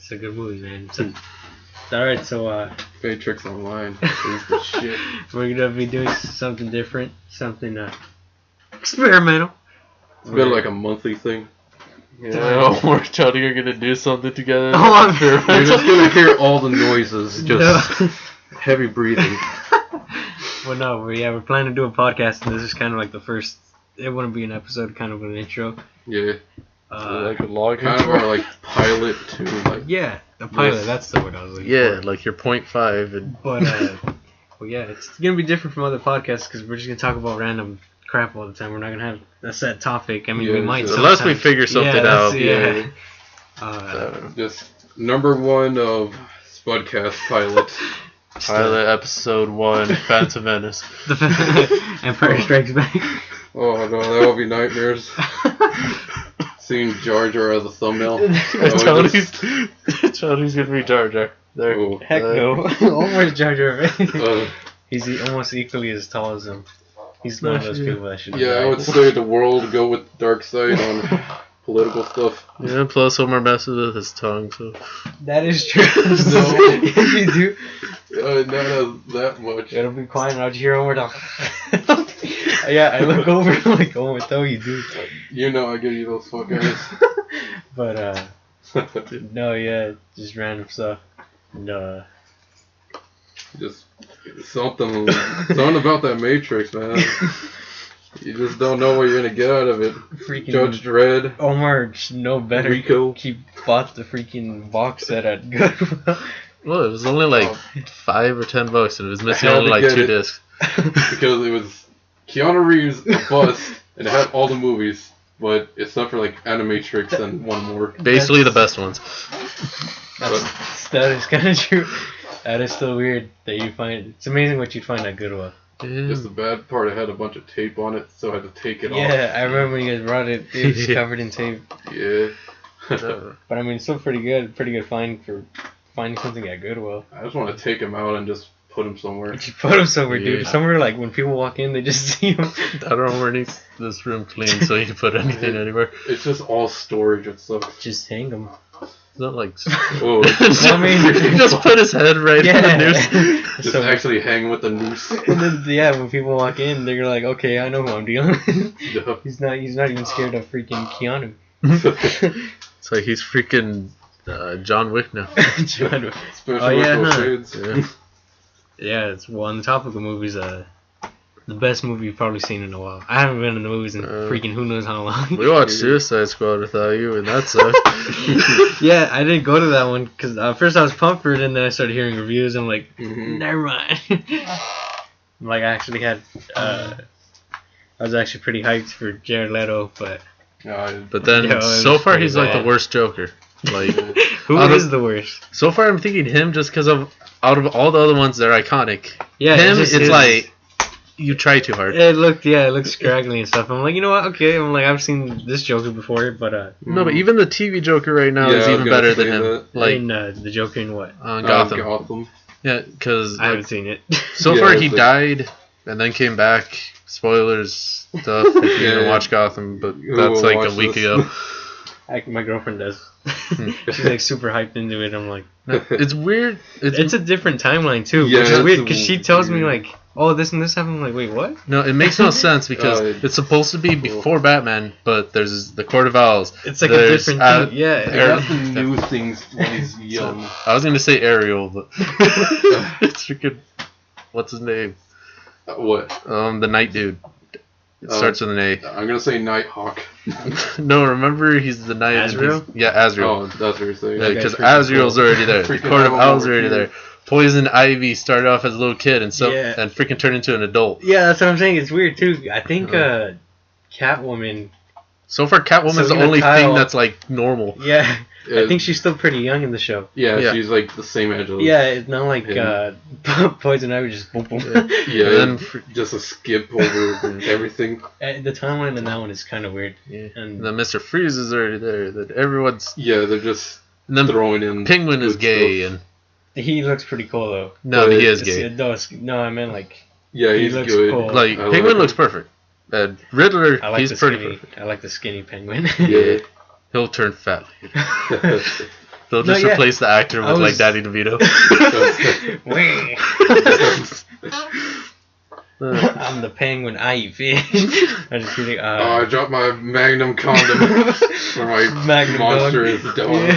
It's a good movie, man. Alright, so Matrix Online is the shit. We're gonna be doing something different, something experimental. It's been like a monthly thing. Yeah, we're trying to gonna do something together. You're just gonna hear all the noises, just heavy breathing. Well, no, we're planning to do a podcast, and this is kind of like the first. It wouldn't be an episode, kind of an intro. Yeah. Like a log kind of our like pilot to like. Yeah, the pilot. Yes. That's the word I was looking for. Yeah, like your 0.5 and. But well, yeah, it's gonna be different from other podcasts because we're just gonna talk about random crap all the time. We're not gonna have a set topic. I mean, we might unless we figure something out. Yeah. Just number one of Spudcast pilot. Pilot episode 1, Phantom Menace. Empire Strikes Back. Oh no, that will be nightmares. Seeing Jar Jar as a thumbnail. Tony's gonna be Jar Jar. There. Oh, heck no. Almost Jar Jar. He's almost equally as tall as him. He's one of those people that should. Yeah, I would say the world go with dark side on political stuff. Yeah, plus Homer messes with his tongue, so. That is true. No, you do. Not that much. It'll be quiet, and I'll just hear Homer talk. Yeah, I look over, I'm like, oh, what the hell you do? You know I give you those fuck eyes. But, no, yeah, just random stuff. And, just something about that Matrix, man. You just don't know what you're gonna get out of it. Freaking Judge Dredd. Omar should know better. Rico. He bought the freaking box set at Goodwill. Well, it was only like $5 or $10, and it was missing only like 2 discs. Because it was Keanu Reeves, a bust, and it had all the movies, but except for like Animatrix and one more. Basically the best ones. That is kind of true. That is still weird that you find. It's amazing what you find at Goodwill. Yeah. Just the bad part, it had a bunch of tape on it, so I had to take it off. Yeah, I remember when you guys brought it. It was covered in tape. Yeah. But I mean, it's still pretty good. Pretty good find for finding something at Goodwill. I just want to take him out and just put him somewhere. Just put him somewhere, dude. Somewhere like when people walk in, they just see him. Dr. needs this room clean so he can put anything anywhere. It's just all storage and stuff. Just hang him. It's not like. Oh, I mean, just put his head right in the noose. Just actually hang with the noose. And then, yeah, when people walk in, they're like, "Okay, I know who I'm dealing with." Yeah. He's not even scared of freaking Keanu. It's like he's freaking John Wick now. John Wick. Special Yeah, it's on the topic of movies. The best movie you've probably seen in a while. I haven't been in the movies in freaking who knows how long. We watched Suicide Squad without you, and that sucked. Yeah, I didn't go to that one because first I was pumped for it, and then I started hearing reviews. And I'm like, never mind. Like I actually had, I was actually pretty hyped for Jared Leto, but then so far he's like the worst Joker. Like who is the worst? So far I'm thinking him just because out of all the other ones they're iconic. Yeah, him it's like. You try too hard. It looked scraggly and stuff. I'm like, you know what? Okay, I'm like, I've seen this Joker before, but no, but even the TV Joker right now is even better than him. That. Like in the Joker in what? Gotham. Yeah, because I haven't seen it. So far he died and then came back. Spoilers stuff. If you didn't watch Gotham, but that's like a week ago. My girlfriend does. She's like super hyped into it. I'm like, it's weird. It's a different timeline too, which is weird because she tells me like, oh, this and this happened. I'm like, wait, what? No, it makes no sense because it's supposed to be before Batman, but there's the Court of Owls. It's like a different thing. Yeah, that's the new things when he's young. I was gonna say Ariel, but it's freaking. What's his name? What? The Night Dude. It starts with an A. I'm gonna say Nighthawk. No, remember he's the Night. Azrael? Yeah, Azrael. Oh, that's what you're saying. Yeah, because Azrael's already there. The Court of Owls already there. Poison Ivy started off as a little kid and freaking turned into an adult. Yeah, that's what I'm saying. It's weird too. I think Catwoman. So far, Catwoman's the only thing that's like normal. Yeah. I think she's still pretty young in the show. Yeah, she's like the same age as Yeah, it's not like Poison Ivy just boom boom. Yeah, and then just a skip over everything. The timeline in that one is kind of weird. Yeah. And then Mr. Freeze is already there. That everyone's they're just throwing in. Penguin is gay and he looks pretty cool though. No, he is gay. No, I meant like. Yeah, he looks good. Cool. Like Penguin looks perfect. Riddler, he's pretty perfect. I like the skinny Penguin. Yeah. He'll turn fat. They'll just replace the actor with like Danny DeVito. I'm the penguin. I eat fish. I just kidding. I dropped my Magnum condom for my Magnum monstrous dog.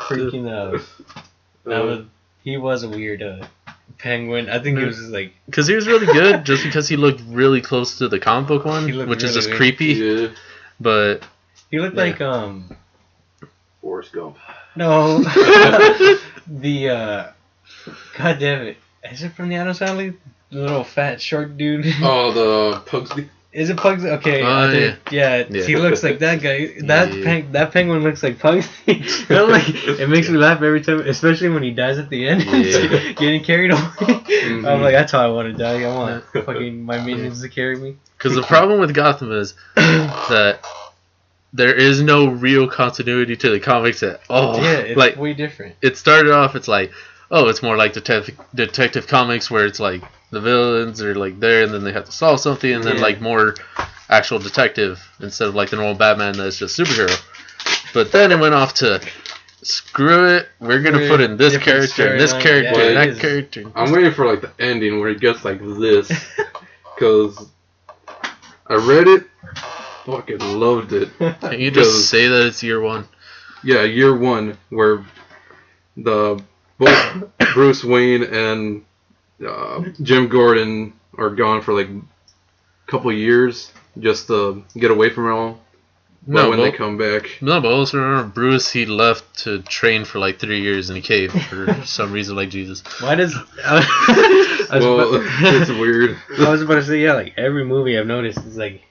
Freaking he was a weird penguin. I think he was just like because he was really good, just because he looked really close to the comic book one, which really is just weird. creepy. Yeah. But he looked like Forrest Gump. No, the God damn it, is it from the Addams Family? The little fat short dude. Oh, the Pugsley. Is it Pugsley? Okay, yeah. He looks like that guy. That penguin looks like Pugsley. It makes me laugh every time, especially when he dies at the end. Getting carried away. Mm-hmm. I'm like, that's how I want to die. I want fucking my minions to carry me. Because the problem with Gotham is that there is no real continuity to the comics at all. Yeah, it's like, way different. It started off, it's like, oh, it's more like detective comics where it's like the villains are like there and then they have to solve something, and then like more actual detective instead of like the normal Batman that's just superhero. But then it went off to screw it, we're gonna put in this character and this character and that character. I'm waiting for like the ending where it gets like this, because I read it, fucking loved it. Can you just say that it's year one? Yeah, year one, where both Bruce Wayne and Jim Gordon are gone for like a couple years just to get away from it all. But when they come back. No, but also remember Bruce, he left to train for like 3 years in a cave for some reason, like Jesus. Why does... it's weird. I was about to say, like every movie I've noticed is like,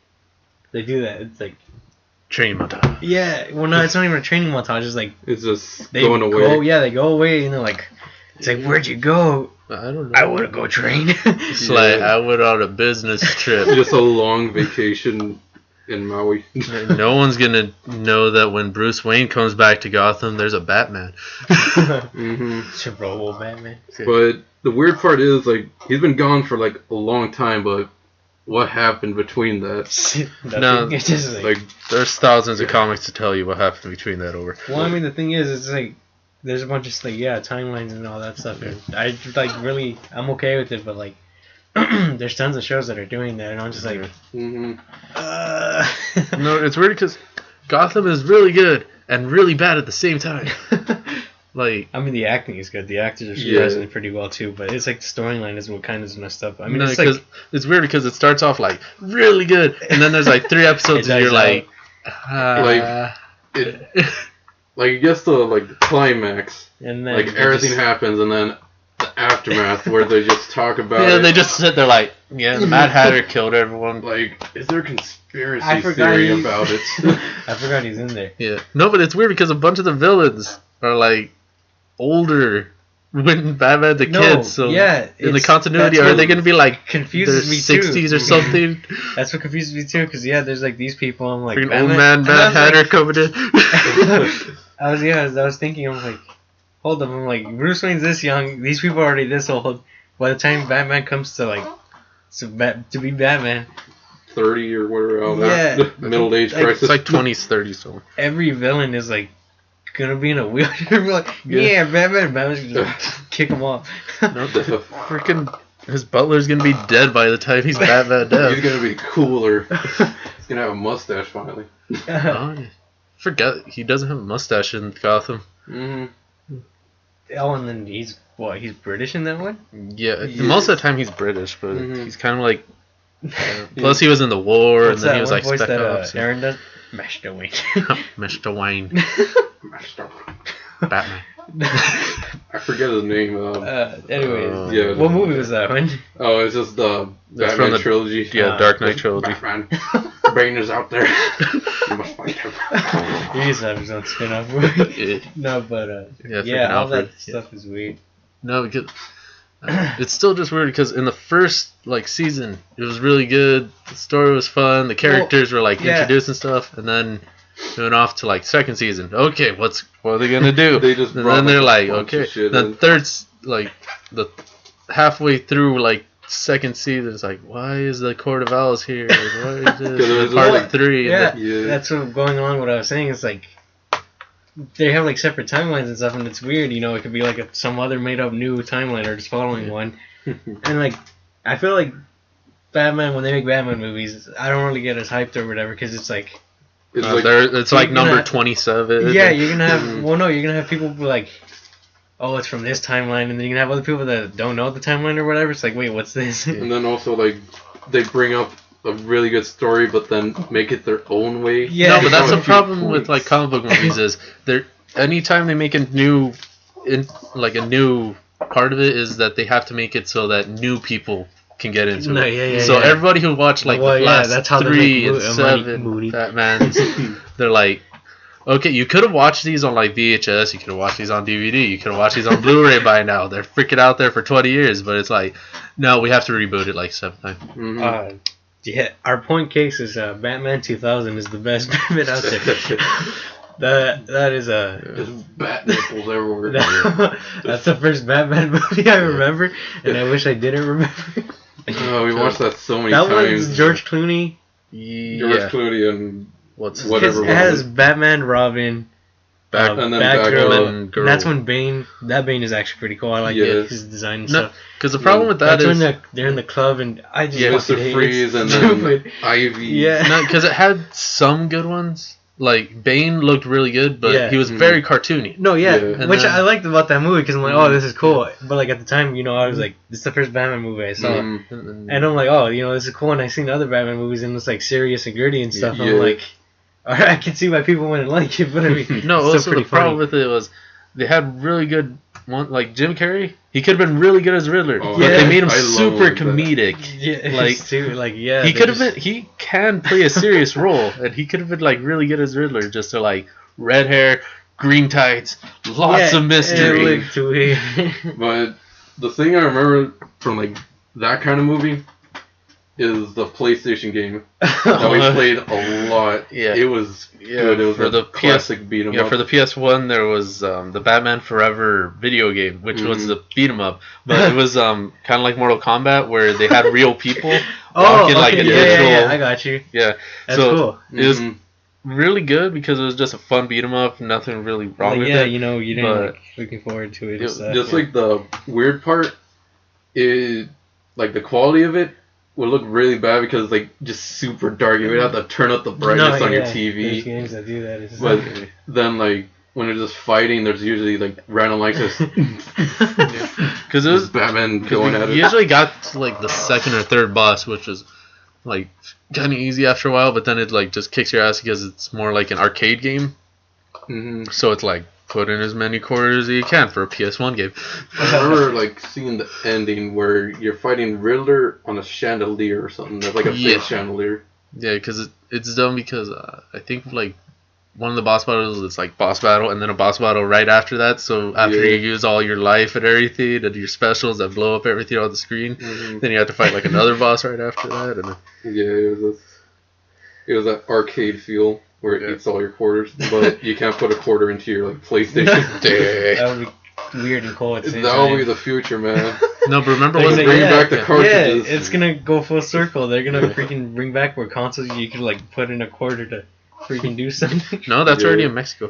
they do that. It's like... Training montage. Yeah, well no, it's not even a training montage, it's like... It's just going away. They go away, and they're like... It's like, where'd you go? I don't know. I want to go train. It's like, I went on a business trip. Just a long vacation in Maui. No one's gonna know that when Bruce Wayne comes back to Gotham, there's a Batman. It's a robo Batman. But the weird part is, like, he's been gone for like a long time, but what happened between that? No, it's just like there's thousands of comics to tell you what happened between that over. Well, I mean, the thing is, it's like there's a bunch of like timelines and all that stuff. And I like really, I'm okay with it, but like there's tons of shows that are doing that, and I'm just like, No, it's weird because Gotham is really good and really bad at the same time. Like, I mean, the acting is good. The actors are surprisingly pretty well too, but it's like the storyline is what kind of is messed up. I mean, it's like it's weird because it starts off like really good, and then there's like 3 episodes, and you're like, like it gets to like the climax, and then like everything happens, and then the aftermath where they just talk about it. They just sit there like, the Mad Hatter killed everyone. Like, is there a conspiracy theory about it? I forgot he's in there. Yeah, no, but it's weird because a bunch of the villains are like older when Batman's a kid, so in the continuity, are they going to be like confuses me 60s too. Or something? That's what confuses me too, because there's like these people. I'm like, old man Mad Hatter coming in. I was thinking, I'm like, hold up, I'm like, Bruce Wayne's this young, these people are already this old. By the time Batman comes to like to be Batman, 30 or whatever, middle age crisis, it's like 20s, 30s. So every villain is like gonna be in a wheelchair. Like, Batman's gonna just kick him off. Freaking his butler's gonna be dead by the time he's Batman dead. He's gonna be cooler. He's gonna have a mustache finally. Forget he doesn't have a mustache in Gotham. Oh, and then he's British in that one? Yeah, most of the time he's British, but he's kind of like... plus he was in the war, and then he was like Spec Ops. Aaron does? Mr. Wayne. Mr. Wayne. Batman. I forget his name. Anyways, what movie was that one? Oh, it's just the Batman trilogy. Yeah, Dark Knight trilogy. Batman. Bane is out there. You must fight him. He used to have his own spin-off movie. No, but all that stuff is weird. No, because it's still just weird because in the first season it was really good. The story was fun. The characters were introduced and stuff, and then went off to second season. Okay, what are they gonna do? And then they're like, okay. Then third, the halfway through second season, it's like, why is the Court of Owls here? Why is this part 3? Yeah, that's what going along with what I was saying. It's like they have like separate timelines and stuff, and it's weird. You know, it could be like some other made up new timeline or just following one. And like, I feel like Batman, when they make Batman movies, I don't really get as hyped or whatever because it's like. It's like number 27. Yeah, you're gonna have. Well, no, you're gonna have people be like, "Oh, it's from this timeline," and then you're gonna have other people that don't know the timeline or whatever. It's like, wait, what's this? And then also like they bring up a really good story, but then make it their own way. Yeah, no, but that's the problem with like comic book movies is anytime they make a new part of it is that they have to make it so that new people can get into it. So everybody who watched like the last that's how 3 and 7 Batmans, they're like, okay, you could have watched these on like VHS, you could have watched these on DVD, you could have watched these on Blu-ray by now. They're freaking out there for 20 years, but it's like, no, we have to reboot it like 7 times. Mm-hmm. Yeah, our point case is Batman 2000 is the best Batman out there. That is just bat nipples everywhere. That's the first Batman movie I remember, and I wish I didn't remember. Oh, we watched that so many times. That was George Clooney. George Clooney and whatever. It has Batman, Robin, and then Batgirl. And that's when Bane. That Bane is actually pretty cool. I like his design and stuff. Because the problem with that is when they're in the club and I just Mr. Freeze and then Ivy. Yeah, because it had some good ones. Like Bane looked really good, but he was very cartoony. No, which I liked about that movie because I'm like, oh, this is cool. But like at the time, you know, I was like, this is the first Batman movie I saw, and I'm like, oh, you know, this is cool. And I seen other Batman movies and it's like serious and gritty and stuff. And I'm like, all right, I can see why people wouldn't like it, but I mean, no. Also, the problem with it was they had really good one, like Jim Carrey. He could have been really good as Riddler, but they made him super comedic. He could have been. He can play a serious role, and he could have been like really good as Riddler, just to like red hair, green tights, lots of mystery. But the thing I remember from like that kind of movie is the PlayStation game that we played a lot. Yeah, it was good. It was for the classic beat 'em up. Yeah, for the PS1 there was the Batman Forever video game, which was the beat 'em up, but it was kind of like Mortal Kombat where they had real people walking like a digital. Yeah, I got you. Yeah, that's cool. It was really good because it was just a fun beat 'em up. Nothing really wrong with it. Yeah, you know, you didn't looking forward to it. Just like the weird part is like the quality of it would look really bad because like just super dark. You would have to turn up the brightness on your TV. There's games that do that. But then like when they're just fighting, there's usually like random lights just because it was Batman going at it. You usually got to, like the second or third boss, which was like kind of easy after a while, but then it like just kicks your ass because it's more like an arcade game. So it's like put in as many quarters as you can for a PS1 game. I remember like seeing the ending where you're fighting Riddler on a chandelier or something. There's like a fake chandelier. Yeah, because it's dumb because I think like one of the boss battles is like boss battle and then a boss battle right after that. So after you use all your life and everything and your specials that blow up everything on the screen, then you have to fight like another boss right after that. And it was that arcade feel where it eats all your quarters, but you can't put a quarter into your like PlayStation. That would be weird and cool. That will be the future, man. No, but remember when they bring back the cartridges? Yeah, it's gonna go full circle. They're gonna freaking bring back where consoles you can like put in a quarter to freaking do something. No, that's already in Mexico.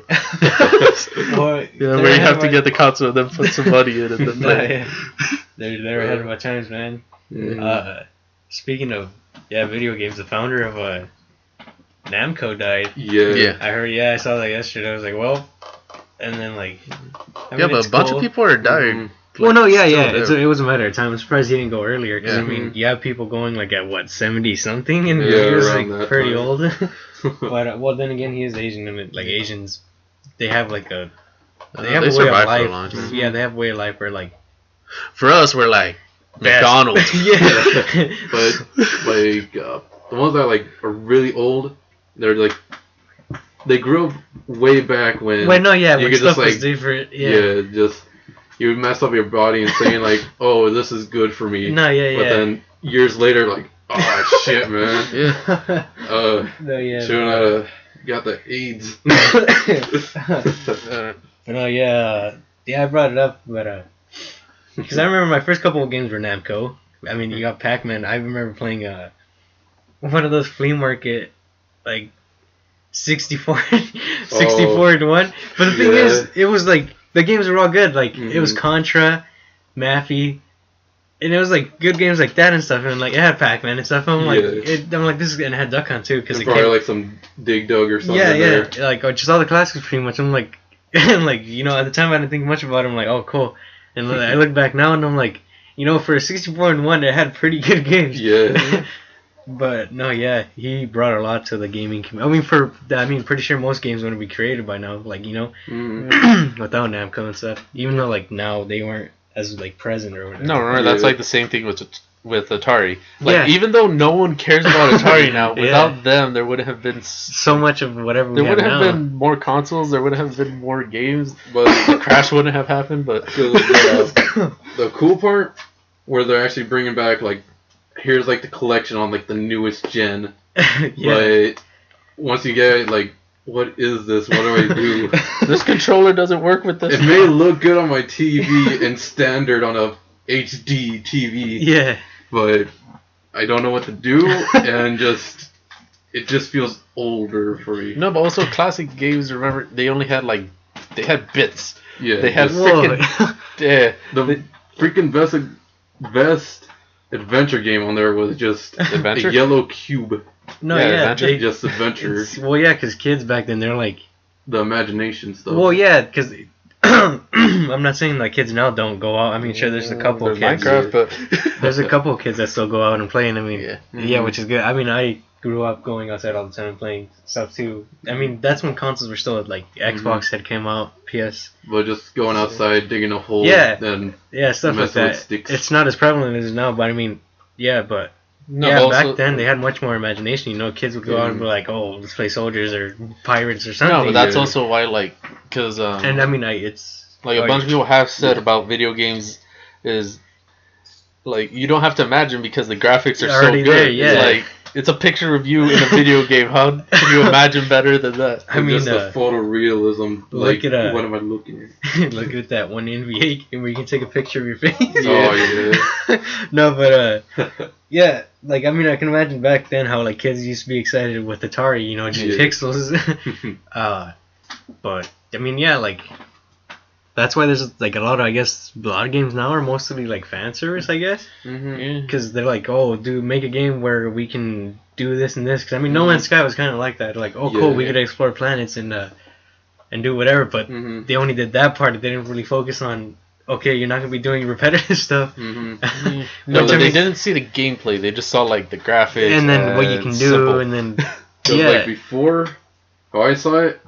Where you have to get the console and then put some money in it. And then play. They're ahead of my times, man. Speaking of video games, the founder of Namco died. Yeah. I heard. I saw that yesterday. I was like, well, and then like. But a bunch of people are dying. Well, no, it was a matter of time. I'm surprised he didn't go earlier. Because I mean, you have people going like at what 70 something, and he was like pretty old. But well, then again, he is Asian, and like Asians, they have like a they have a way of life. Yeah, they have a way of life where like. For us, we're like McDonald's. But like the ones that like are really old, they're like they grew up way back when. When stuff just, like, was different. Just you would mess up your body and saying like, oh, this is good for me. But then years later, like, oh shit, man. Shouldn't have got the AIDS. I brought it up, but because I remember my first couple of games were Namco. I mean, you got Pac-Man. I remember playing one of those flea market, like 64 64-1. But the thing is, it was like the games were all good. Like it was Contra, Maffy, and it was like good games like that and stuff. And like it had Pac-Man and stuff. I'm like, this is gonna have Duck Hunt too because it probably like some Dig Dug or something. Yeah. Like just all the classics pretty much. I'm like, like at the time I didn't think much about it. I'm like, oh cool. And I look back now and I'm like, for a 64-1, it had pretty good games. Yeah. But no, he brought a lot to the gaming community. Pretty sure most games wouldn't be created by now, like without Namco and stuff. Even though like now they weren't as like present or whatever. No, remember that's like the same thing with Atari. Like even though no one cares about Atari now, without them there wouldn't have been so much of whatever. There would have been more consoles. There would have been more games, but the crash wouldn't have happened. But the cool part where they're actually bringing back like. Here's like the collection on like the newest gen. But once you get it, like, what is this? What do I do? This controller doesn't work with this. It may look good on my TV and standard on a HD TV. Yeah. But I don't know what to do, and it just feels older for me. No, but also classic games. Remember, they only had they had bits. Yeah. They had freaking the freaking best adventure game on there was just Adventure? a yellow cube. No, Adventure? Just adventure. Because kids back then, they're like... The imagination stuff. Well, yeah, because... I'm not saying like kids now don't go out. I mean, sure, there's a couple of kids. Minecraft, but... There's a couple of kids that still go out and play, and I mean, which is good. I mean, I grew up going outside all the time and playing stuff too. I mean, that's when consoles were still like Xbox had came out, PS. But just going outside, digging a hole, then stuff like that. Sticks. It's not as prevalent as it is now, but I mean, but back then they had much more imagination. Kids would go out and be like, "Oh, let's play soldiers or pirates or something." No, but that's also why, because and I mean, it's like a bunch of people have said about video games is like you don't have to imagine because the graphics are so good. There, yeah. It's a picture of you in a video game. How can you imagine better than that? I mean, just the photorealism. Like, what am I looking at? Look at that one NBA game where you can take a picture of your face. Oh, yeah. No, but, I mean, I can imagine back then how, kids used to be excited with Atari, just pixels. But, I mean, that's why there's, a lot of games now are mostly, fan service, I guess. Because they're like, oh, dude, make a game where we can do this and this. Because, I mean, No Man's Sky was kind of like that. Like, oh, cool, we could explore planets and do whatever. But they only did that part. They didn't really focus on, okay, you're not going to be doing repetitive stuff. No, they didn't see the gameplay. They just saw, the graphics. And then what you can do, and then... before, how I saw it,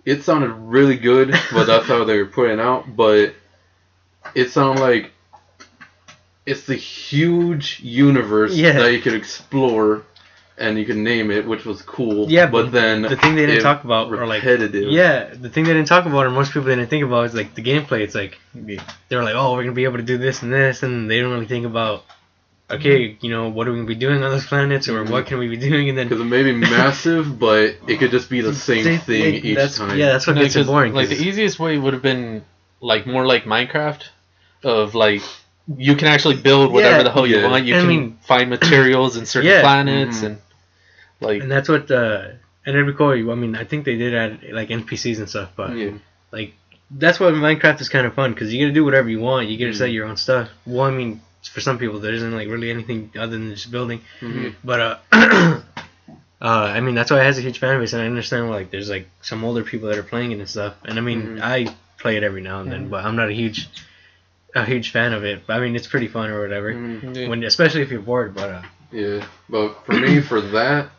it sounded really good, but that's how they were putting out. But it sounded like it's the huge universe that you could explore, and you can name it, which was cool. Yeah, but then the thing they didn't talk about, repetitive. The thing they didn't talk about, or most people didn't think about, is the gameplay. It's they were like, oh, we're gonna be able to do this and this, and they didn't really think about. Okay, what are we going to be doing on those planets, or what can we be doing, and then... Because it may be massive, but it could just be the same thing each time. Yeah, that's what makes it boring. The easiest way would have been, more like Minecraft, of, you can actually build whatever the hell you want. You can find materials in certain planets, and, And that's what, and it'd be cool. I mean, I think they did add, NPCs and stuff, but, that's why Minecraft is kind of fun, because you get to do whatever you want. You get to set your own stuff. Well, I mean... For some people, there isn't really anything other than just building. But I mean, that's why it has a huge fan base, and I understand there's some older people that are playing it and stuff. And I mean, I play it every now and then, but I'm not a huge fan of it. But, I mean, it's pretty fun or whatever. When especially if you're bored. But but for me, for that,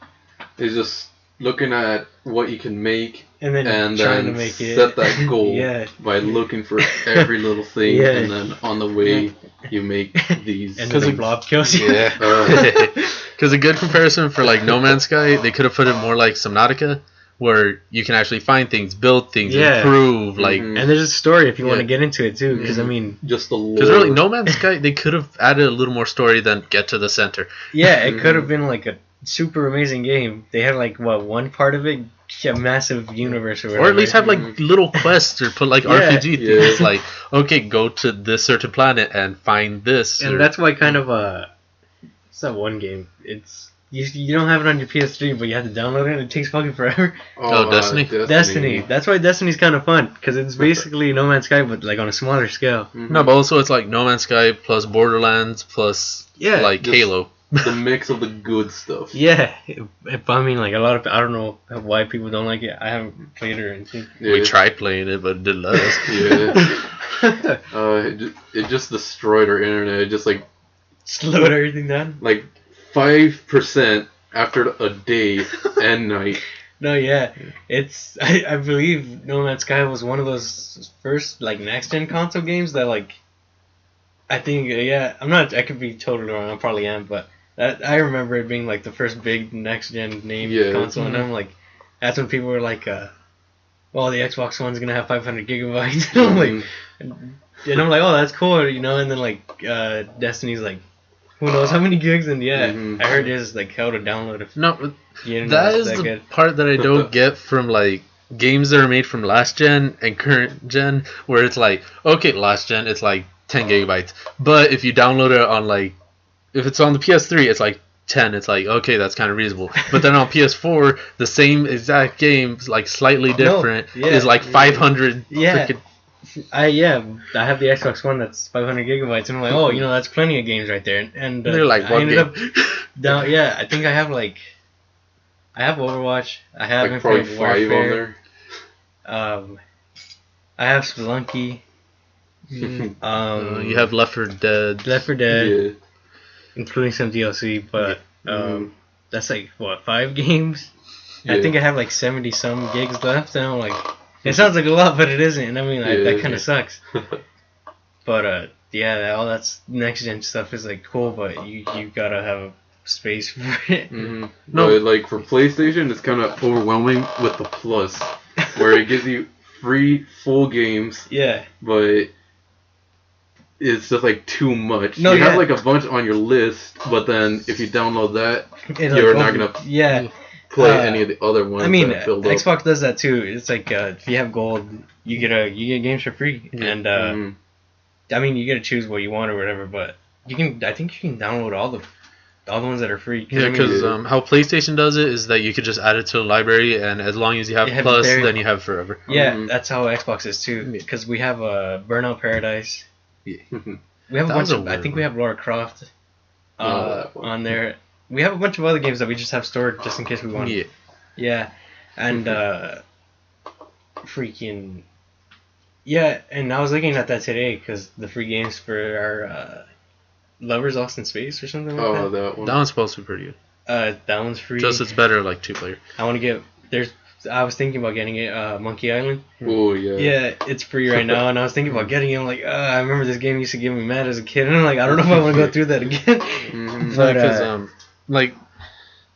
is just looking at what you can make. And then trying to make set that goal by looking for every little thing, and then on the way you make these. And the blob kills you. Because a good comparison for No Man's Sky, they could have put it more like Subnautica, where you can actually find things, build things, improve. And there's a story if you want to get into it too, because I mean, just the lore. Because really, No Man's Sky, they could have added a little more story than get to the center. Yeah, it could have been a super amazing game. They had one part of it. A massive universe or at least have little quests or put RPG things okay, go to this certain planet and find this, and that's why kind of it's that one game, it's You don't have it on your PS3, but you have to download it, and it takes fucking forever. Destiny? Destiny. That's why Destiny's kind of fun, because it's basically No Man's Sky, but like on a smaller scale. Mm-hmm. No, but also it's like No Man's Sky plus Borderlands plus like Halo. The mix of the good stuff. Yeah, I mean, like a lot of I don't know why people don't like it. I haven't played it or anything. Yeah. We tried playing it, but it didn't let us. Yeah. It just destroyed our internet. It just like slowed everything down. Like 5% after a day and night. No, yeah, it's I believe No Man's Sky was one of those first like next gen console games that like I think I could be totally wrong. I probably am, but I remember it being like the first big next gen name console, and I'm like, that's when people were like, well, the Xbox One's gonna have 500 gigabytes. And I'm like, and I'm like, oh, that's cool, you know. And then like Destiny's like, who knows how many gigs? And I heard there's like how to download it. No, that is the part that I don't get from like games that are made from last gen and current gen, where it's like, okay, last gen it's like 10 gigabytes, but if you download it on like, if it's on the PS3, it's like 10. It's like, okay, that's kind of reasonable. But then on PS4, the same exact game, like slightly different, is like 500. Yeah. I have the Xbox One that's 500 gigabytes, and I'm like, oh, you know, that's plenty of games right there. And they're like, I ended up down. Yeah, I think I have Overwatch. I have like probably 5 Warfare. on there. I have Spelunky. You have Left 4 Dead. Yeah. Including some DLC, but that's like what, 5 games? Yeah. I think I have like 70 some gigs left, and I'm like, it sounds like a lot, but it isn't. I mean, that kind of sucks. But all that's next gen stuff is like cool, but you gotta have space for it. Mm-hmm. No, but like for PlayStation, it's kind of overwhelming with the Plus, where it gives you free full games. Yeah. But it's just like too much. No, you have like a bunch on your list, but then if you download that, you're not gonna play any of the other ones. I mean, that filled Xbox does that too. It's like if you have gold, you get games for free, and I mean you get to choose what you want or whatever. But I think you can download all the ones that are free. Yeah, because how PlayStation does it is that you could just add it to the library, and as long as you have Plus, then you have forever. Yeah, that's how Xbox is too. Because we have Burnout Paradise. Yeah. We have a bunch of. I think we have Lara Croft on there. We have a bunch of other games that we just have stored just in case we want. Yeah. Yeah, and freaking. Yeah, and I was looking at that today because the free games for our Lovers Lost in Space or something like that. Oh, that one. That one's supposed to be pretty good. That one's free. Just it's better like 2-player. I want to get I was thinking about getting it, Monkey Island. Oh, yeah. Yeah, it's free right now, and I was thinking about getting it. I'm like, I remember this game used to get me mad as a kid, and I'm like, I don't know if I want to go through that again. But because like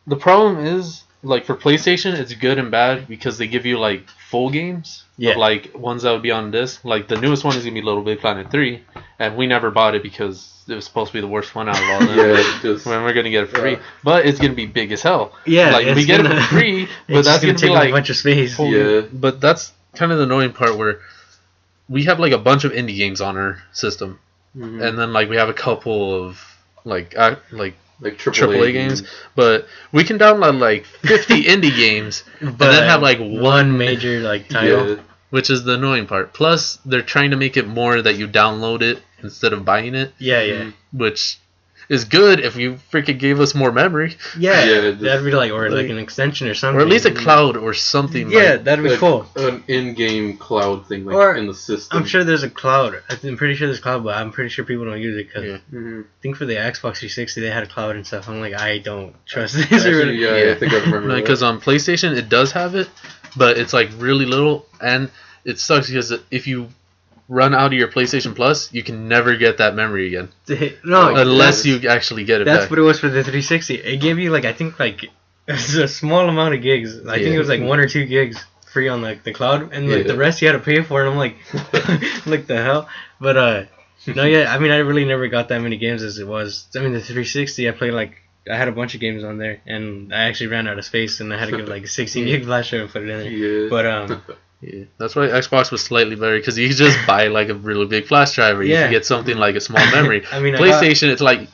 the problem is like for PlayStation, it's good and bad because they give you like full games. Yeah. Of, like ones that would be on disc. Like the newest one is gonna be Little Big Planet 3, and we never bought it because it was supposed to be the worst one out of all of them. When we're gonna get it free, but it's gonna be big as hell. Yeah, like we get it for free, but that's gonna take be like a bunch of space. Yeah, but that's kind of the annoying part where we have like a bunch of indie games on our system, and then like we have a couple of like AAA games, but we can download like 50 indie games, but then have like one major like title, which is the annoying part. Plus, they're trying to make it more that you download it instead of buying it. Yeah. Which is good if you freaking gave us more memory. Yeah, that'd be like, or like an extension or something. Or at least a cloud or something. Yeah, that'd be cool. An in-game cloud thing, like in the system. I'm sure there's a cloud. I'm pretty sure there's a cloud, but I'm pretty sure people don't use it because I think for the Xbox 360 they had a cloud and stuff. I'm like, I don't trust this. Actually, I think I remember because on PlayStation it does have it, but it's like really little, and it sucks because if you run out of your PlayStation Plus, you can never get that memory again. No, unless you actually get it back. That's what it was for the 360. It gave you like, I think like a small amount of gigs. I think it was like 1 or 2 gigs free on like the cloud, and like the rest you had to pay for. And I'm like, like the hell. But no, I mean I really never got that many games as it was. I mean the 360, I played like. I had a bunch of games on there, and I actually ran out of space, and I had to give like a 16 gig flash drive and put it in there. Yeah. But yeah, that's why Xbox was slightly better because you could just buy like a really big flash drive, or you could get something like a small memory. I mean, PlayStation, it's like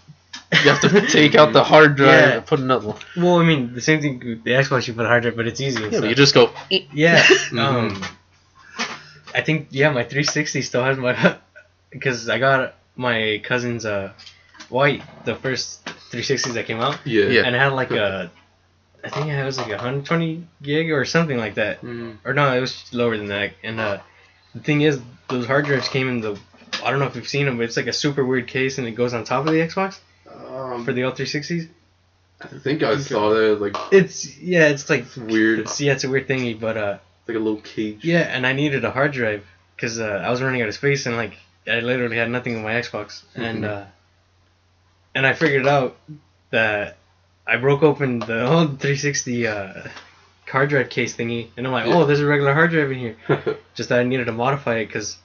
You have to take out the hard drive and put another one. Well, I mean, the same thing with the Xbox, you put a hard drive, but it's easy. Yeah, but you just go. Yeah. I think my 360 still has my because I got my cousin's white, the first 360s that came out. Yeah. And it had like I think it was like 120 gig or something like that. Or no, it was lower than that. And the thing is, those hard drives came in I don't know if you've seen them, but it's like a super weird case, and it goes on top of the Xbox for the old 360s. I think I saw that. Like it's like weird. It's a weird thingy, but it's like a little cage. Yeah, and I needed a hard drive because I was running out of space, and like I literally had nothing on my Xbox, and I figured out that I broke open the old 360 hard drive case thingy, and I'm like, oh, there's a regular hard drive in here. Just that I needed to modify it because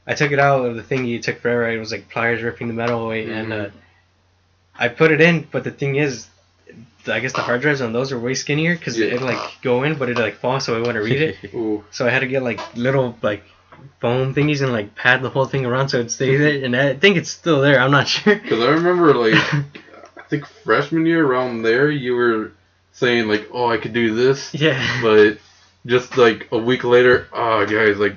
I took it out of the thingy. It took forever. It was like pliers ripping the metal away, and I put it in. But the thing is, I guess the hard drives on those are way skinnier because it'd like go in, but it'd like fall, so I wouldn't read it. So I had to get like little like foam thingies and like pad the whole thing around so it'd stay there. And I think it's still there. I'm not sure. Because I remember like I think freshman year around there, you were saying like, oh, I could do this. Yeah. But just like a week later, oh, guys, like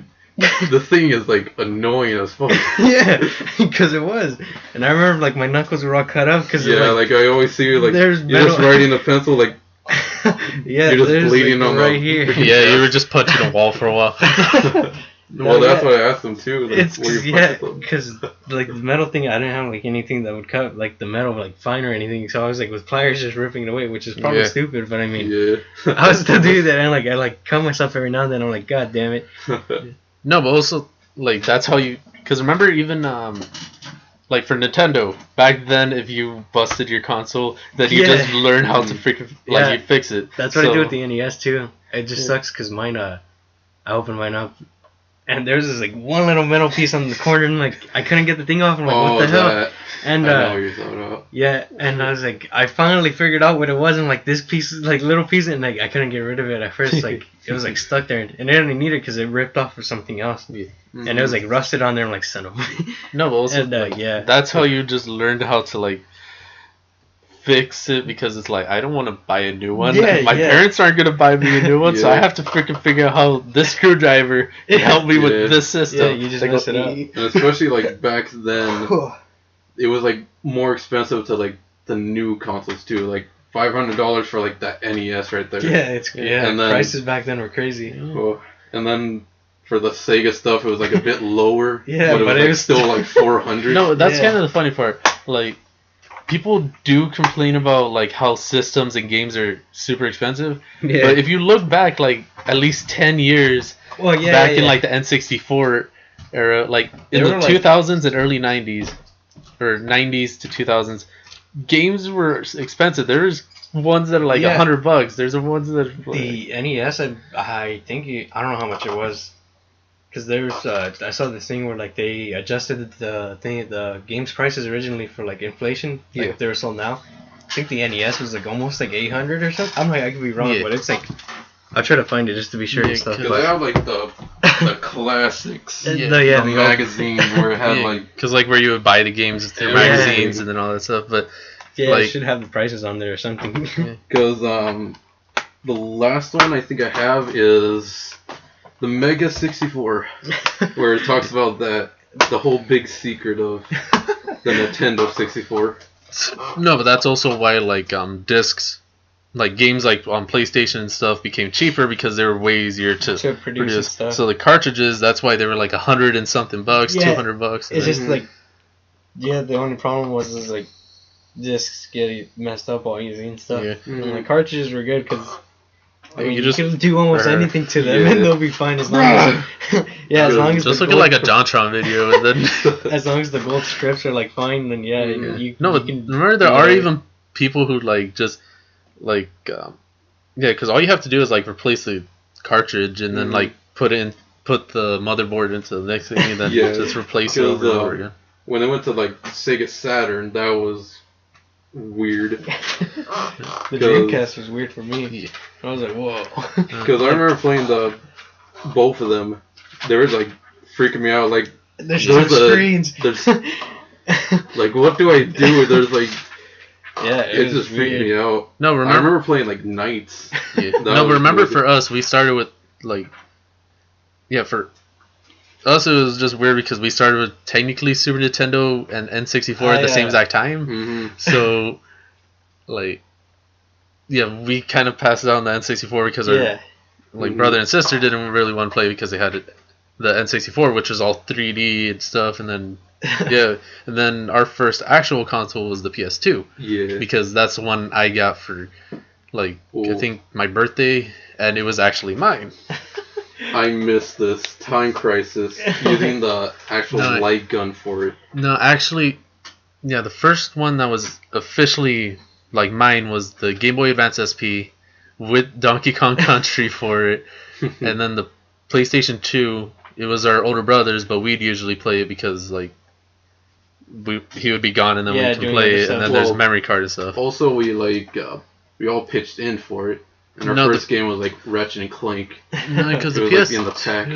the thing is like annoying as fuck. Yeah, because it was. And I remember like my knuckles were all cut up because like I always see you like you're just writing a pencil like you're just bleeding on right here. Yeah, you were just punching a wall for a while. Well, that's what I asked them too. Like, it's because like the metal thing, I didn't have like anything that would cut like the metal like fine or anything, so I was like with pliers just ripping it away, which is probably stupid, but I mean, I was still doing that, and like I like cut myself every now and then. I'm like, God damn it. No, but also like that's how you. Because remember even like for Nintendo back then, if you busted your console, then you just learn how to freaking you fix it. That's what I do with the NES too. It just sucks because mine I opened mine up. And there's this like one little metal piece on the corner, and like I couldn't get the thing off. I'm like, what the hell? And I know what you're talking about. Yeah, and I was like, I finally figured out what it was, and like this piece, like little piece, and like I couldn't get rid of it at first. Like it was like stuck there, and I didn't need it because it ripped off for something else, and it was like rusted on there. I'm like, son of a. No, but also that's how you just learned how to like fix it, because it's like I don't want to buy a new one. My parents aren't gonna buy me a new one, so I have to freaking figure out how this screwdriver can help me with this system. Yeah, you just mess it up. And especially like back then, it was like more expensive to like the new consoles too, like $500 for like that NES right there. Yeah, and then, prices back then were crazy. And then for the Sega stuff, it was like a bit lower. but it was still like $400. No, that's kind of the funny part. Like, people do complain about like how systems and games are super expensive. Yeah. But if you look back like at least 10 years back in like the N64 era, like in the 2000s and early 90s, or 90s to 2000s, games were expensive. There's ones that are like $100. There's ones that are the NES. I think I don't know how much it was. Because there's, I saw this thing where like they adjusted the game's prices originally for like inflation, like they were sold now. I think the NES was like almost like $800 or something. I'm like, I could be wrong, but it's like, I'll try to find it just to be sure and stuff. Because they have like the classics, the magazine where it had like, because like where you would buy the games through magazines and then all that stuff. But like, it should have the prices on there or something. Because the last one I think I have is the Mega 64, where it talks about the whole big secret of the Nintendo 64. No, but that's also why like discs, like games like on PlayStation and stuff became cheaper, because they were way easier to produce. Stuff. So the cartridges, that's why they were like $100 and something bucks, $200. It's just like, the only problem was like discs get messed up all easy and stuff. Yeah. And like cartridges were good because. I mean, you can do almost anything to them and they'll be fine as long as as long as just look at like a JonTron video and then as long as the gold strips are like fine, then you can remember there are even people who like just like because all you have to do is like replace the cartridge and then like put the motherboard into the next thing and then just replace it over and over again. When I went to like Sega Saturn, that was weird. The Dreamcast was weird for me. I was like, whoa. Because I remember playing both of them. They were like freaking me out. Like there's screens. There's like, what do I do? There's like Yeah, it just freaked me out. No, I remember playing like Knights. Yeah. No, but remember for us, we started with for us it was just weird because we started with technically Super Nintendo and N64 at the same exact time. Mm-hmm. So, we kind of passed it on the N64 because our brother and sister didn't really want to play because they had the N64, which was all 3D and stuff, and then and then our first actual console was the PS2. Yeah. Because that's the one I got for I think my birthday, and it was actually mine. I missed this Time Crisis using the actual light gun for it. No, actually, the first one that was officially mine was the Game Boy Advance SP with Donkey Kong Country for it, and then the PlayStation 2. It was our older brother's, but we'd usually play it because he would be gone, and then we can play it, and then there's memory card and stuff. Also, we all pitched in for it. And our first game was Ratchet and Clank. No, because the PS2 PS in the pack.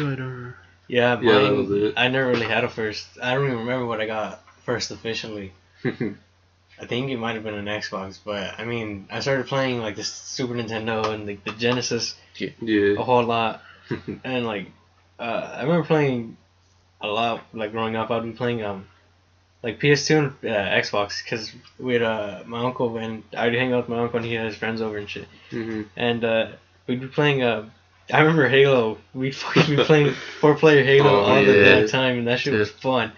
Yeah, mine, I never really had a first. I don't even remember what I got first officially. I think it might have been an Xbox, but I mean, I started playing the Super Nintendo and the Genesis a whole lot, and I remember playing a lot. Growing up, I'd be playing PS2 and Xbox because we had my uncle, and I'd hang out with my uncle and he had his friends over and shit. Mm-hmm. And we'd be playing. I remember Halo. We'd be playing 4-player Halo all the damn time, and that shit was fun.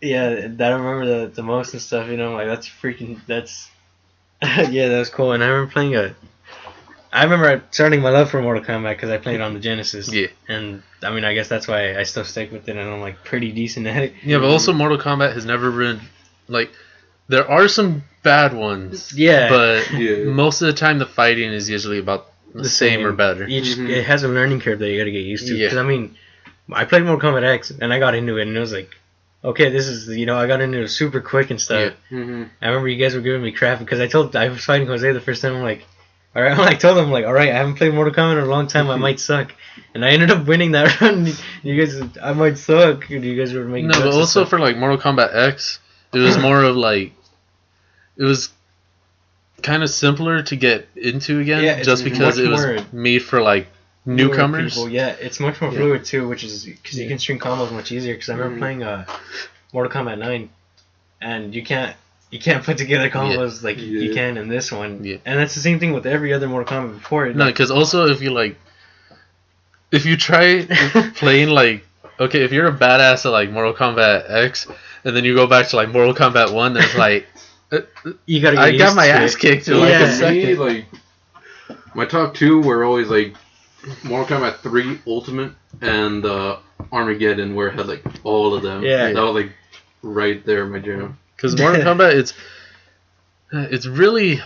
Yeah, that I remember the most and stuff. That's that was cool. And I remember playing I remember starting my love for Mortal Kombat because I played it on the Genesis. Yeah. And I mean, I guess that's why I still stick with it, and I'm pretty decent at it. Yeah, but also Mortal Kombat has never been there are some bad ones. Yeah. But most of the time the fighting is usually about the same or better. It has a learning curve that you got to get used to. Because I mean, I played Mortal Kombat X and I got into it, and it was okay, this is I got into it super quick and stuff. Yeah. Mm-hmm. I remember you guys were giving me crap because I was fighting Jose the first time. I'm like. Alright, I told him, alright, I haven't played Mortal Kombat in a long time, I might suck. And I ended up winning that round. You guys, I might suck. You guys were making but also for Mortal Kombat X, it was more of it was kind of simpler to get into again, just because it was made for newcomers. People. Yeah, it's much more fluid too, which is because you can string combos much easier. Because I remember playing Mortal Kombat 9, and you can't put together combos you can in this one. Yeah. And that's the same thing with every other Mortal Kombat before it. No, because also if you try playing okay, if you're a badass at Mortal Kombat X, and then you go back to Mortal Kombat 1, there's you gotta. I got my ass kicked in a second. My top two were always Mortal Kombat 3 Ultimate and Armageddon, where it had all of them. Yeah. That was right there, my jam. Because Mortal Kombat, it's really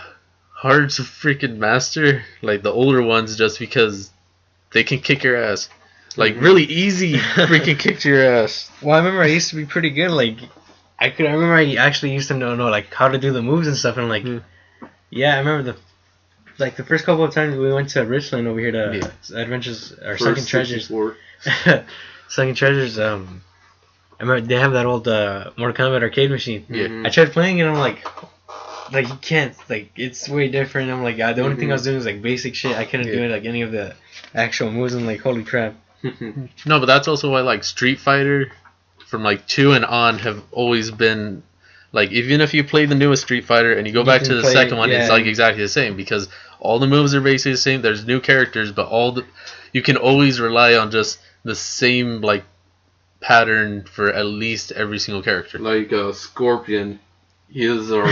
hard to freaking master, the older ones, just because they can kick your ass. Really easy freaking kick your ass. Well, I remember I used to be pretty good. I remember I actually used to know how to do the moves and stuff. And yeah, I remember the first couple of times we went to Richland over here to Adventures or Sunken Treasures. Sunken Treasures. I remember they have that old Mortal Kombat arcade machine. Yeah. I tried playing it, and I'm you can't, it's way different. I'm the only thing I was doing was basic shit. I couldn't do it any of the actual moves. I'm holy crap. No, but that's also why Street Fighter from 2 and on have always been even if you play the newest Street Fighter and you go back to the second one, it's exactly the same because all the moves are basically the same. There's new characters, but you can always rely on just the same pattern for at least every single character. Scorpion, his are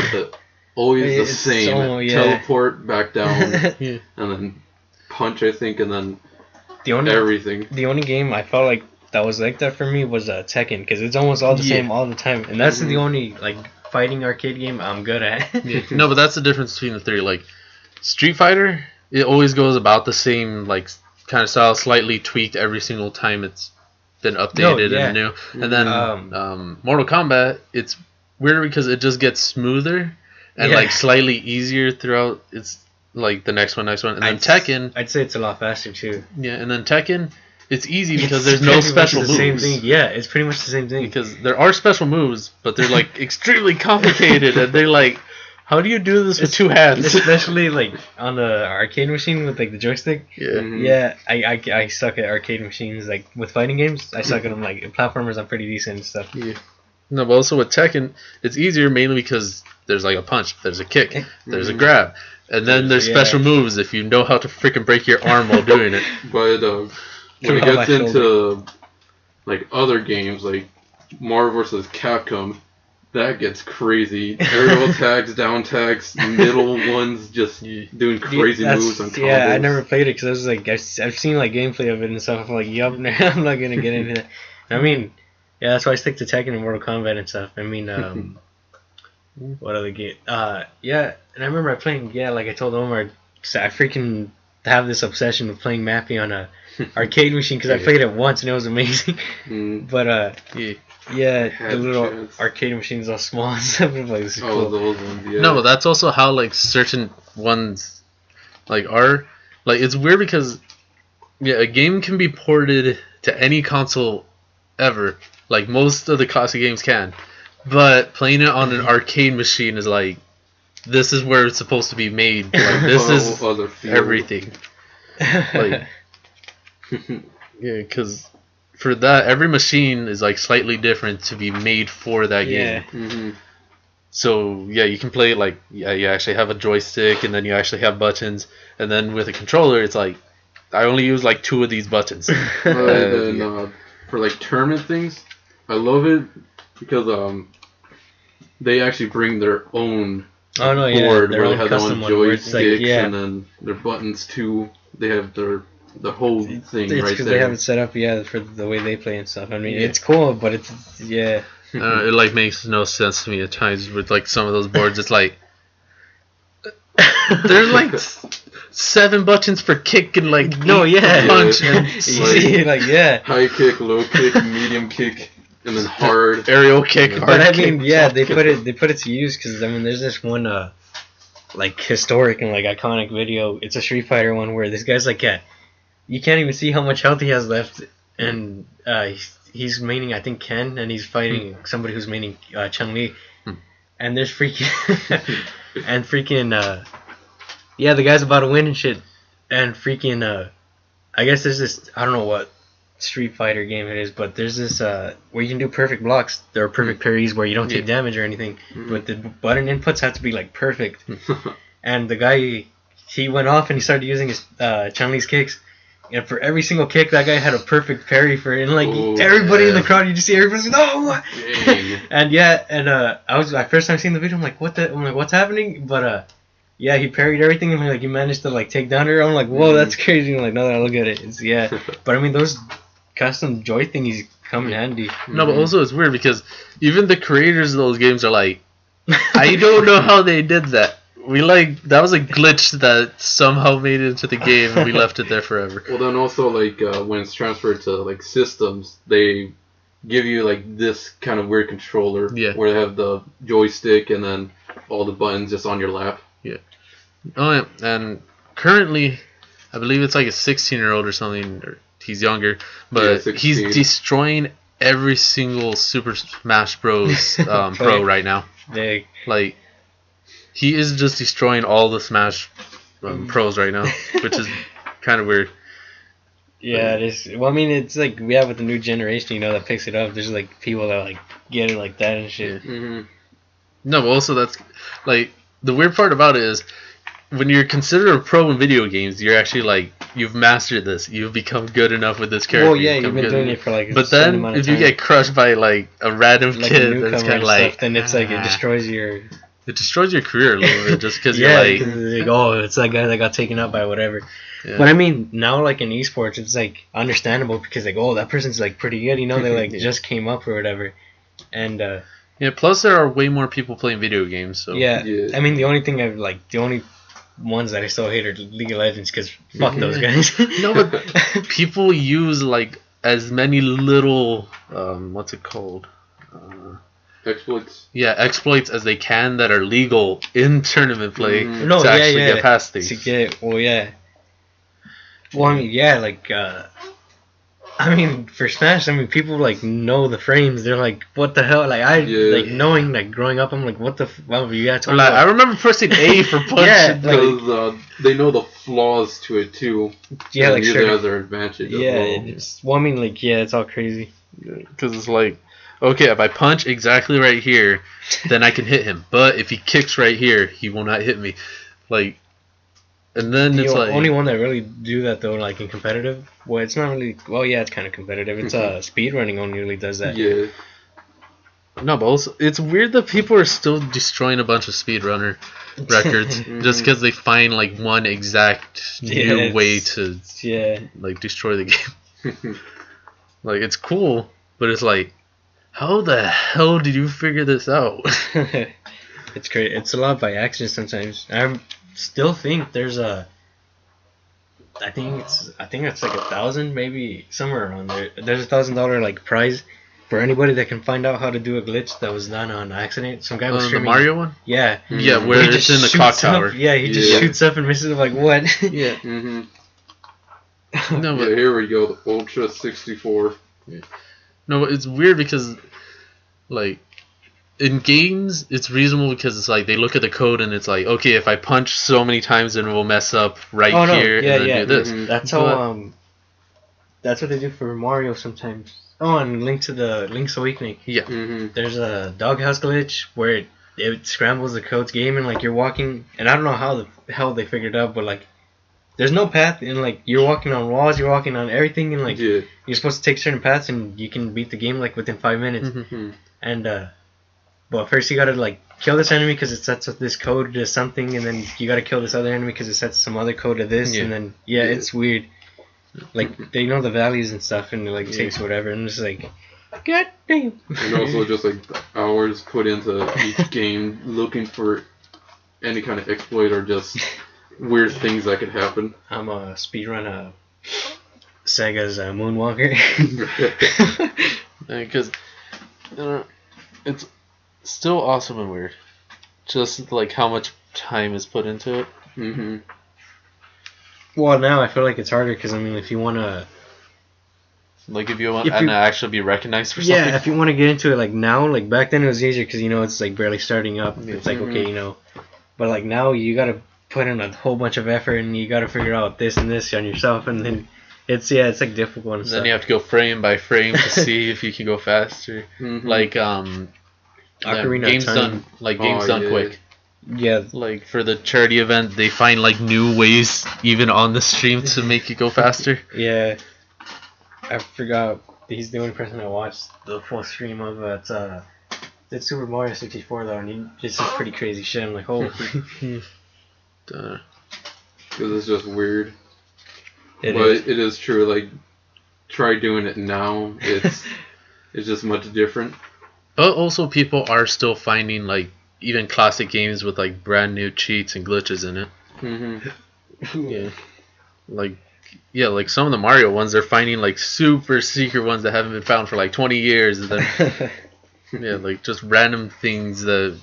always the same. Teleport back down, and then punch, I think, and then everything. The only game I felt that was like that for me was Tekken, because it's almost all the same all the time, and that's the only fighting arcade game I'm good at. No, but that's the difference between the three. Street Fighter, it always goes about the same kind of style, slightly tweaked every single time it's been updated and new. And then Mortal Kombat, it's weird because it just gets smoother and slightly easier throughout. It's the next one, and then Tekken. I'd say it's a lot faster too. Yeah, and then Tekken, it's easy because there's no special moves. Same thing. Yeah, it's pretty much the same thing. Because there are special moves, but they're like extremely complicated, and they're like, how do you do this with two hands? Especially like on the arcade machine with like the joystick. Yeah. Mhm. Yeah, I suck at arcade machines. Like with fighting games, I suck at them. Like platformers, I'm pretty decent and stuff. Yeah. No, but also with Tekken, it's easier mainly because there's like a punch, there's a kick, there's a grab, and then there's special moves if you know how to freaking break your arm while doing it. But when it gets into like other games like Marvel vs. Capcom, that gets crazy. Aerial tags, down tags, middle ones, just doing crazy moves on combos. Yeah, I never played it because I was like, I've seen like gameplay of it and stuff. I'm like, yup, I'm not gonna get into that. I mean, yeah, that's why I stick to Tekken and Mortal Kombat and stuff. I mean, what other game? Yeah, and I remember playing. Yeah, like I told Omar, I freaking have this obsession with playing Mappy on a arcade machine because I played it once and it was amazing. But yeah, the little arcade machines all small and stuff. Like, this is cool. Those ones, yeah. No, but that's also how like certain ones like are. Like it's weird because a game can be ported to any console ever. Like most of the classic games can, but playing it on an arcade machine is like, this is where it's supposed to be made. Like this is everything. Like, yeah, because for that, every machine is like slightly different to be made for that game. Mm-hmm. So yeah, you can play it like you actually have a joystick, and then you actually have buttons, and then with a controller, it's like I only use like 2 of these buttons. For like tournament things, I love it because they actually bring their own board where they have their own joysticks and then their buttons too. They have the whole thing right there. It's because they have it set up, for the way they play and stuff. I mean, it's cool, but it's it like makes no sense to me at times with like some of those boards. It's like there's like 7 buttons for kick and like punch and high kick, low kick, medium kick, and then hard aerial kick. Hard but I kick, mean, they put it to use because I mean, there's this one like historic and like iconic video. It's a Street Fighter one where this guy's like you can't even see how much health he has left, and he's maining I think Ken, and he's fighting somebody who's maining Chun-Li, and there's freaking the guy's about to win and shit, and freaking I guess there's this, I don't know what Street Fighter game it is, but there's this where you can do perfect blocks. There are perfect parries where you don't take damage or anything, but the button inputs have to be like perfect. And the guy, he went off and he started using his Chun-Li's kicks, and for every single kick, that guy had a perfect parry for it. And like everybody in the crowd, you just see everybody like, oh, what? And I was like, first time seeing the video, I'm like, what's happening? But he parried everything, and like he managed to like take down her. I'm like, whoa, that's crazy. And like, now that I look at it, it's But I mean, those custom joy thingies come in handy. No, but also it's weird because even the creators of those games are like, I don't know how they did that. That was a glitch that somehow made it into the game, and we left it there forever. Well, then also like when it's transferred to like systems, they give you like this kind of weird controller where they have the joystick and then all the buttons just on your lap. Oh yeah, and currently, I believe it's like a 16-year-old or something, or he's younger, but he's destroying every single Super Smash Bros. Pro right now. Like, he is just destroying all the Smash pros right now, which is kind of weird. Yeah, it is. Well, I mean, it's like we have with the new generation, that picks it up. There's like people that like get it like that and shit. No, but also that's like the weird part about it is when you're considered a pro in video games, you're actually like, you've mastered this. You've become good enough with this character. Well, yeah, you've been doing it for like. But then if you get crushed by like a random kid, that's kind of like, then it's like it destroys your. It destroys your career a little bit just because you're like, it's that guy that got taken out by whatever. Yeah. But I mean, now like in esports, it's like understandable because like, that person's like pretty good, they like just came up or whatever, and plus there are way more people playing video games. So I mean, the only ones that I still hate are League of Legends because fuck those guys. No, but people use like as many little what's it called? Exploits. Yeah, exploits as they can that are legal in tournament play to actually get past these. Well, I mean, like I mean, for Smash, I mean, people like know the frames. They're like, what the hell? Like like knowing like growing up, I'm like, what the? Well, you guys. Like, I remember pressing A for punch. Yeah, because they know the flaws to it too. Yeah, like usually has their advantage. Yeah, I mean, like, yeah, it's all crazy. Because it's like, okay, if I punch exactly right here, then I can hit him. But if he kicks right here, he will not hit me. Like. And then it's like only one that really do that though, like in competitive. Well, it's not really. Well, yeah, it's kind of competitive. It's speedrunning only really does that. Yeah. No, but also it's weird that people are still destroying a bunch of speedrunner records just because they find like one exact new way to like destroy the game. Like it's cool, but it's like, how the hell did you figure this out? It's great. It's a lot by accident sometimes. Still think there's I think it's like 1,000, maybe somewhere around there. There's $1,000 like prize for anybody that can find out how to do a glitch that was done on accident. Some guy was streaming. The Mario one? Yeah. Yeah, where it's in the clock tower. Yeah, he just shoots up and misses. I'm like, what? Yeah. No, but here we go. The Ultra 64. Yeah. No, it's weird because like. In games, it's reasonable because it's like they look at the code and it's like, okay, if I punch so many times, then we'll mess up here and then do this. That's how. That's what they do for Mario sometimes. Oh, and Link's Awakening. Yeah. There's a doghouse glitch where it scrambles the code's game and like you're walking, and I don't know how the hell they figured it out, but like there's no path and like you're walking on walls, you're walking on everything, and like you're supposed to take certain paths and you can beat the game like within 5 minutes. And but first you gotta like kill this enemy because it sets up this code to something, and then you gotta kill this other enemy because it sets some other code to this, and then it's weird. Like they know the values and stuff, and it like takes whatever, and it's like, god damn. And also just like hours put into each game looking for any kind of exploit or just weird things that could happen. I'm a speedrun Sega's Moonwalker. Because it's still awesome and weird. Just like how much time is put into it. Well, now I feel like it's harder because I mean, if you want to, like, if you want to actually be recognized for something. Yeah, if you want to get into it like now, like back then it was easier because it's like barely starting up. It's like okay, but like now you gotta put in a whole bunch of effort and you gotta figure out this and this on yourself, and then it's like difficult. And then you have to go frame by frame to see if you can go faster. Like games done quick. Yeah, like for the charity event, they find like new ways even on the stream to make you go faster. Yeah, I forgot. He's the only person I watched the full stream of. It's Super Mario 64 though, and he did some pretty crazy shit. I'm like, holy. Because it's just weird. It is true. Like, try doing it now. It's just much different. But also, people are still finding like even classic games with like brand new cheats and glitches in it. Like some of the Mario ones, they're finding like super secret ones that haven't been found for like 20 years, and then like just random things that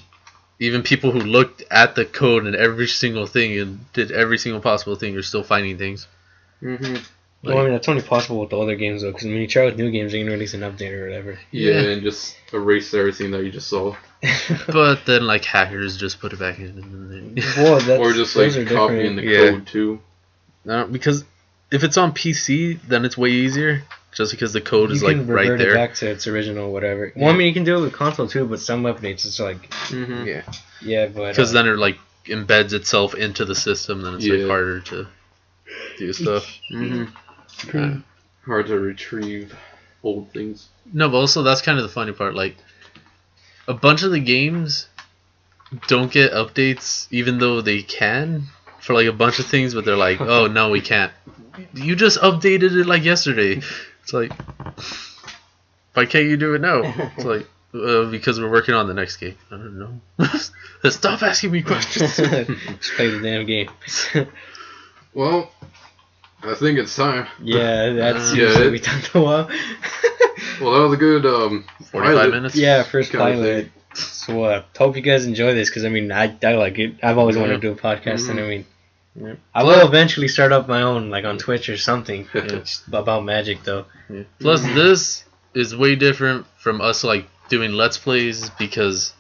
even people who looked at the code and every single thing and did every single possible thing are still finding things. Well, I mean, that's only possible with the older games, though, because when you try with new games, they can release an update or whatever. Yeah, and just erase everything that you just saw. But then, like, hackers just put it back in. And then... or just, like, copying the code, too. Because if it's on PC, then it's way easier, just because the code is, like, right there. You can revert it back to its original whatever. Yeah. Well, I mean, you can do it with console, too, but some updates, it's like... Yeah, but... Because then it, like, embeds itself into the system, then it's, like, harder to do stuff. Hard to retrieve old things. No, but also that's kind of the funny part. Like, a bunch of the games don't get updates, even though they can for like a bunch of things. But they're like, "Oh no, we can't." You just updated it like yesterday. It's like, why can't you do it now? It's like because we're working on the next game. I don't know. Stop asking me questions. Just play the damn game. Well. I think it's time. Yeah, that's usually we talked a while. Well, that was a good 45 minutes. Yeah, first pilot. So hope you guys enjoy this because I mean I like it. I've always wanted to do a podcast, and I mean Yeah. I will eventually start up my own, like on Twitch or something. It's about Magic though. Yeah. Plus, this is way different from us like doing Let's Plays because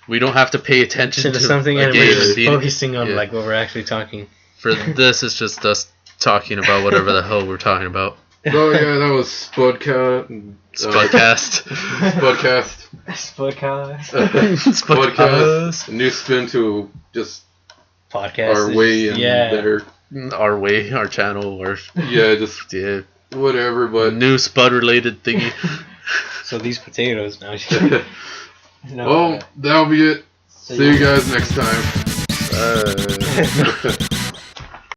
we don't have to pay attention to something, like, and we're just the- focusing on like what we're actually talking. For this, it's just us talking about whatever the hell we're talking about. Oh yeah, that was Spudcast. Spudcast. Spudcast. Spudcast. Podcast. A new spin to just Podcast. our way and there. Our way, our channel, or Yeah, just whatever. But new Spud related thingy. So these potatoes now. Well, that'll be it. See you guys next time.